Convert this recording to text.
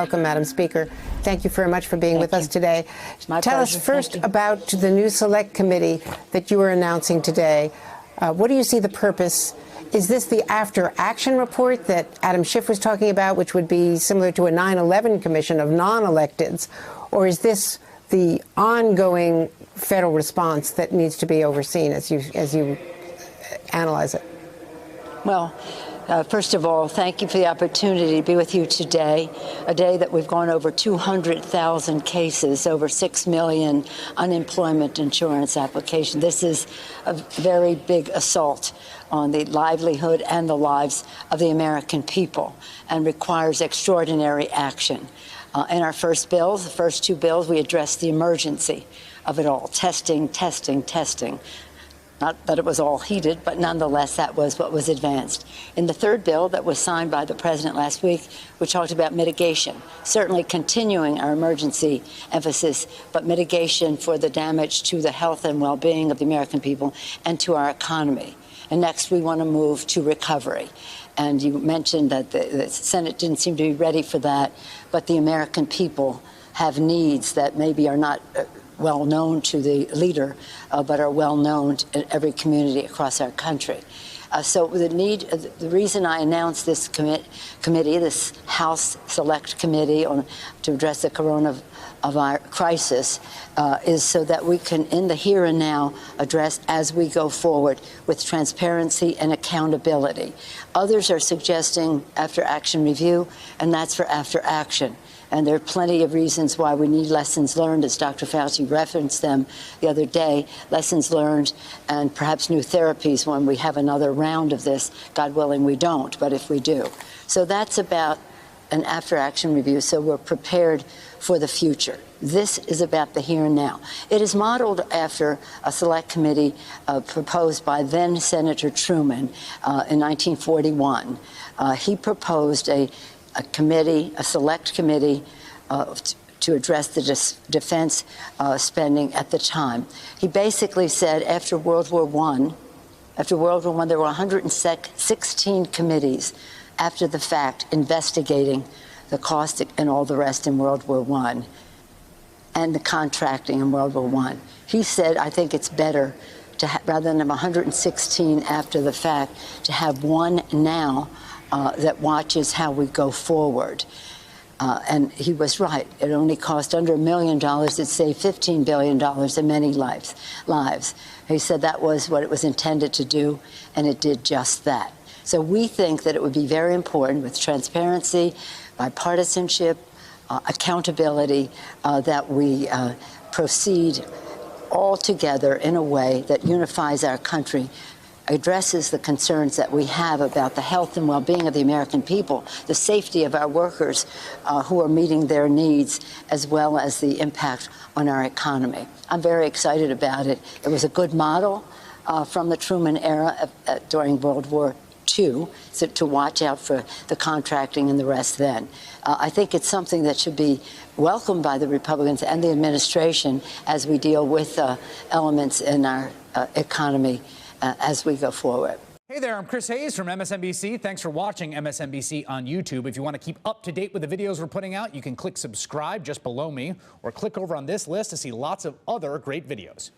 Welcome, Madam Speaker. Thank you very much for being with us today. Tell us first about the new select committee that you are announcing today. What do you see the purpose? Is this the after-action report that Adam Schiff was talking about, which would be similar to a 9/11 commission of non-electeds? Or is this the ongoing federal response that needs to be overseen as you analyze it? Well, first of all, thank you for the opportunity to be with you today, a day that we've gone over 200,000 cases, over 6 million unemployment insurance applications. This is a very big assault on the livelihood and the lives of the American people and requires extraordinary action. In our first bills, the first two bills, we addressed the emergency of it all, testing, testing, testing. Not that it was all heated, but nonetheless, that was what was advanced. In the third bill that was signed by the president last week, we talked about mitigation, certainly continuing our emergency emphasis, but mitigation for the damage to the health and well-being of the American people and to our economy. And next, we want to move to recovery. And you mentioned that the Senate didn't seem to be ready for that, but the American people have needs that maybe are not well known to the leader, but are well known in every community across our country. So the reason I announced this committee, this House Select Committee to address the coronavirus crisis, is so that we can, in the here and now, address as we go forward with transparency and accountability. Others are suggesting after action review, and that's for after action. And there are plenty of reasons why we need lessons learned, as Dr. Fauci referenced them the other day, lessons learned and perhaps new therapies when we have another round of this. God willing, we don't, but if we do. So that's about an after-action review, so we're prepared for the future. This is about the here and now. It is modeled after a select committee proposed by then Senator Truman in 1941. He proposed a select committee to address the defense spending at the time. He basically said after World War I, there were 116 committees after the fact investigating the cost and all the rest in World War I and the contracting in World War I. He said, I think it's better to rather than have 116 after the fact, to have one now that watches how we go forward. And he was right. It only cost under $1 million. It saved $15 billion in many lives. He said that was what it was intended to do, and it did just that. So we think that it would be very important with transparency, bipartisanship, accountability, that we proceed all together in a way that unifies our country, addresses the concerns that we have about the health and well-being of the American people, the safety of our workers who are meeting their needs, as well as the impact on our economy. I'm very excited about it. It was a good model from the Truman era during World War II, so to watch out for the contracting and the rest then. I think it's something that should be welcomed by the Republicans and the administration as we deal with elements in our economy as we go forward. Hey there, I'm Chris Hayes from MSNBC. Thanks for watching MSNBC on YouTube. If you want to keep up to date with the videos we're putting out, you can click subscribe just below me or click over on this list to see lots of other great videos.